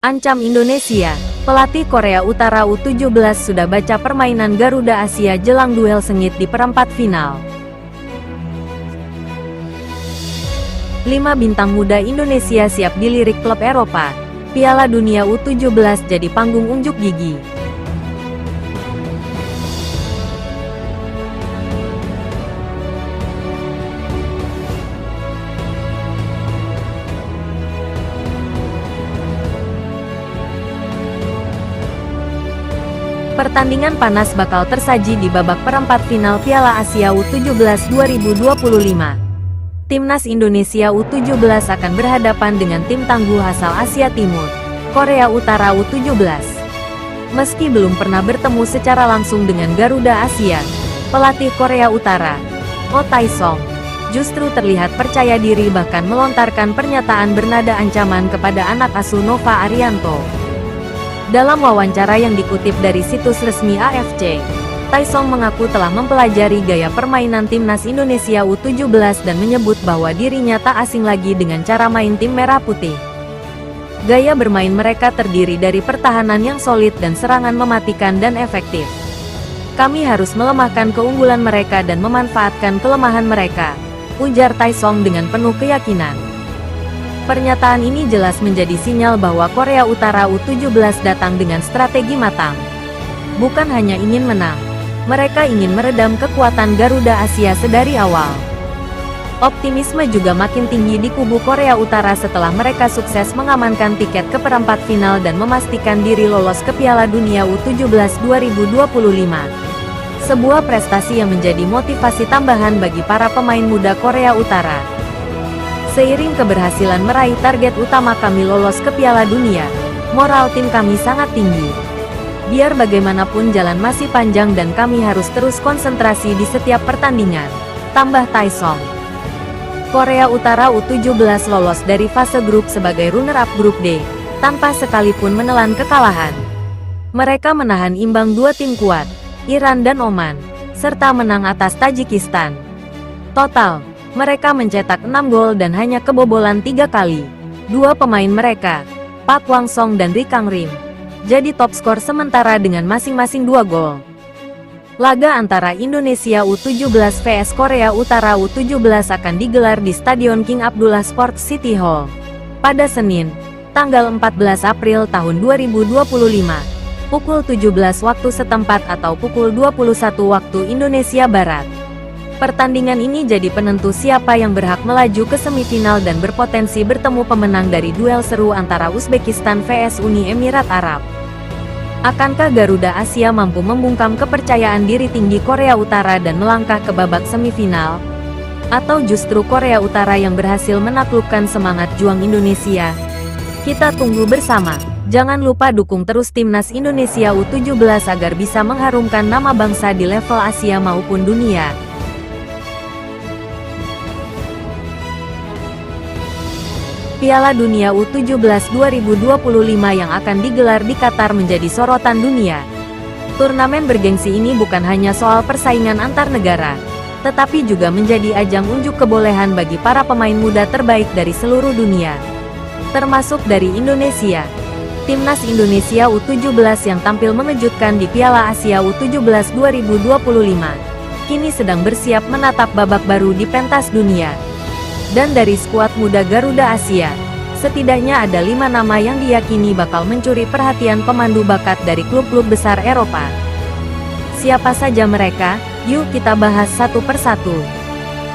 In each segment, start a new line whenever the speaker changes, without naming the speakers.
Ancam Indonesia. Pelatih Korea Utara U17 sudah baca permainan Garuda Asia jelang duel sengit di perempat final. 5 bintang muda Indonesia siap dilirik klub Eropa. Piala Dunia U17 jadi panggung unjuk gigi. Pertandingan panas bakal tersaji di babak perempat final Piala Asia U17 2025. Timnas Indonesia U17 akan berhadapan dengan tim tangguh asal Asia Timur, Korea Utara U17. Meski belum pernah bertemu secara langsung dengan Garuda Asia, pelatih Korea Utara, Oh Tae-song, justru terlihat percaya diri bahkan melontarkan pernyataan bernada ancaman kepada anak asuh Nova Arianto. Dalam wawancara yang dikutip dari situs resmi AFC, Tae-song mengaku telah mempelajari gaya permainan timnas Indonesia U17 dan menyebut bahwa dirinya tak asing lagi dengan cara main tim merah putih. Gaya bermain mereka terdiri dari pertahanan yang solid dan serangan mematikan dan efektif. Kami harus melemahkan keunggulan mereka dan memanfaatkan kelemahan mereka, ujar Tae-song dengan penuh keyakinan. Pernyataan ini jelas menjadi sinyal bahwa Korea Utara U17 datang dengan strategi matang. Bukan hanya ingin menang, mereka ingin meredam kekuatan Garuda Asia sedari awal. Optimisme juga makin tinggi di kubu Korea Utara setelah mereka sukses mengamankan tiket ke perempat final dan memastikan diri lolos ke Piala Dunia U17 2025. Sebuah prestasi yang menjadi motivasi tambahan bagi para pemain muda Korea Utara. Seiring keberhasilan meraih target utama kami lolos ke Piala Dunia, moral tim kami sangat tinggi. Biar bagaimanapun jalan masih panjang dan kami harus terus konsentrasi di setiap pertandingan, tambah Tae-song. Korea Utara U17 lolos dari fase grup sebagai runner-up grup D, tanpa sekalipun menelan kekalahan. Mereka menahan imbang 2 tim kuat, Iran dan Oman, serta menang atas Tajikistan. Total, mereka mencetak 6 gol dan hanya kebobolan 3 kali. 2 pemain mereka, Park Hwang-sung dan Ri Kang-rim, jadi top skor sementara dengan masing-masing 2 gol. Laga antara Indonesia U17 vs Korea Utara U17 akan digelar di Stadion King Abdullah Sports City Hall pada Senin, tanggal 14 April tahun 2025, pukul 17 waktu setempat atau pukul 21 waktu Indonesia Barat. Pertandingan ini jadi penentu siapa yang berhak melaju ke semifinal dan berpotensi bertemu pemenang dari duel seru antara Uzbekistan vs Uni Emirat Arab. Akankah Garuda Asia mampu membungkam kepercayaan diri tinggi Korea Utara dan melangkah ke babak semifinal? Atau justru Korea Utara yang berhasil menaklukkan semangat juang Indonesia? Kita tunggu bersama. Jangan lupa dukung terus timnas Indonesia U17 agar bisa mengharumkan nama bangsa di level Asia maupun dunia. Piala Dunia U17 2025 yang akan digelar di Qatar menjadi sorotan dunia. Turnamen bergengsi ini bukan hanya soal persaingan antar negara, tetapi juga menjadi ajang unjuk kebolehan bagi para pemain muda terbaik dari seluruh dunia, termasuk dari Indonesia. Timnas Indonesia U17 yang tampil mengejutkan di Piala Asia U17 2025, kini sedang bersiap menatap babak baru di pentas dunia. Dan dari skuad muda Garuda Asia, setidaknya ada 5 nama yang diyakini bakal mencuri perhatian pemandu bakat dari klub-klub besar Eropa. Siapa saja mereka? Yuk kita bahas satu persatu.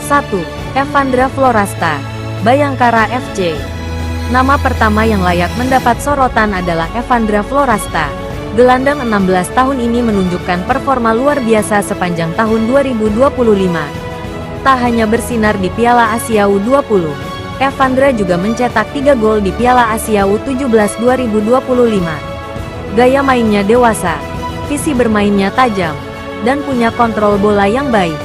1. Evandra Florasta, Bayangkara FC. Nama pertama yang layak mendapat sorotan adalah Evandra Florasta. Gelandang 16 tahun ini menunjukkan performa luar biasa sepanjang tahun 2025. Tak hanya bersinar di Piala Asia U20, Evandra juga mencetak 3 gol di Piala Asia U17 2025. Gaya mainnya dewasa, visi bermainnya tajam, dan punya kontrol bola yang baik.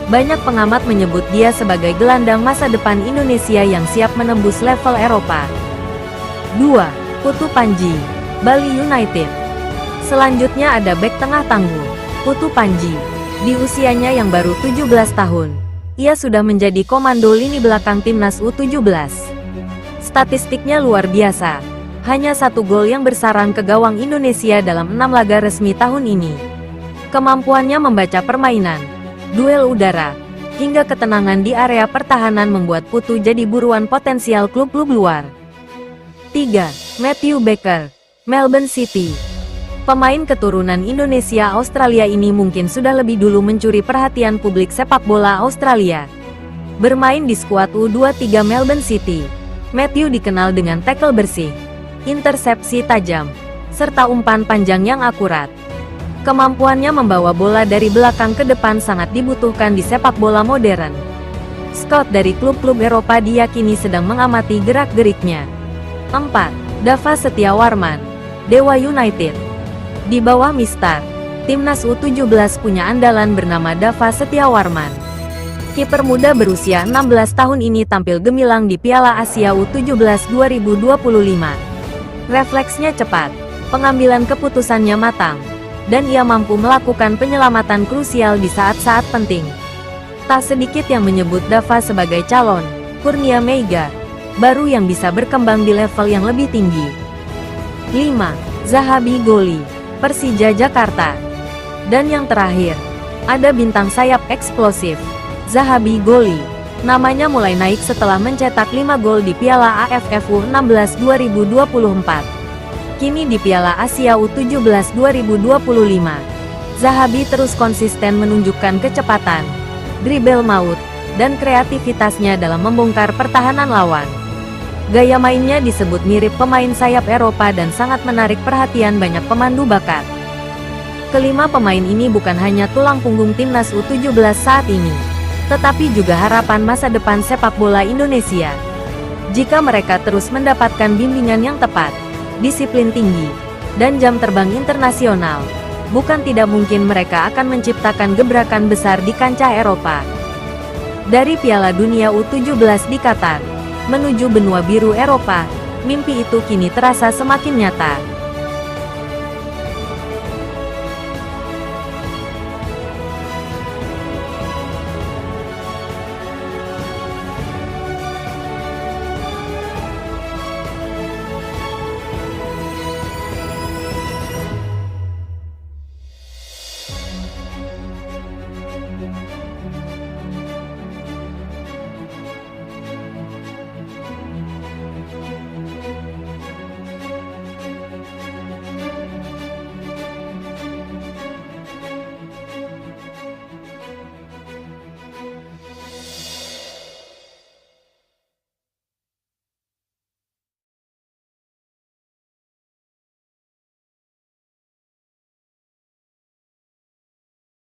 Banyak pengamat menyebut dia sebagai gelandang masa depan Indonesia yang siap menembus level Eropa. 2. Putu Panji, Bali United. Selanjutnya ada bek tengah tangguh, Putu Panji. Di usianya yang baru 17 tahun, ia sudah menjadi komando lini belakang timnas U17. Statistiknya luar biasa. Hanya 1 gol yang bersarang ke gawang Indonesia dalam 6 laga resmi tahun ini. Kemampuannya membaca permainan, duel udara, hingga ketenangan di area pertahanan membuat Putu jadi buruan potensial klub-klub luar. 3. Matthew Baker, Melbourne City. Pemain keturunan Indonesia-Australia ini mungkin sudah lebih dulu mencuri perhatian publik sepak bola Australia. Bermain di skuad U23 Melbourne City, Matthew dikenal dengan tackle bersih, intersepsi tajam, serta umpan panjang yang akurat. Kemampuannya membawa bola dari belakang ke depan sangat dibutuhkan di sepak bola modern. Scout dari klub-klub Eropa diyakini sedang mengamati gerak-geriknya. 4. Dava Setiawarman, Dewa United. Di bawah Mistar, Timnas U17 punya andalan bernama Dava Setiawarman. Kiper muda berusia 16 tahun ini tampil gemilang di Piala Asia U17 2025. Refleksnya cepat, pengambilan keputusannya matang, dan ia mampu melakukan penyelamatan krusial di saat-saat penting. Tak sedikit yang menyebut Dava sebagai calon Kurnia Meiga baru yang bisa berkembang di level yang lebih tinggi. 5. Zahabi Goli, Persija Jakarta. Dan yang terakhir, ada bintang sayap eksplosif, Zahabi Goli. Namanya mulai naik setelah mencetak 5 gol di Piala AFF U16 2024. Kini di Piala Asia U17 2025, Zahabi terus konsisten menunjukkan kecepatan, dribble maut, dan kreativitasnya dalam membongkar pertahanan lawan. Gaya mainnya disebut mirip pemain sayap Eropa dan sangat menarik perhatian banyak pemandu bakat. Kelima pemain ini bukan hanya tulang punggung Timnas U17 saat ini, tetapi juga harapan masa depan sepak bola Indonesia. Jika mereka terus mendapatkan bimbingan yang tepat, disiplin tinggi, dan jam terbang internasional, bukan tidak mungkin mereka akan menciptakan gebrakan besar di kancah Eropa. Dari Piala Dunia U17 di Qatar menuju benua biru Eropa, mimpi itu kini terasa semakin nyata.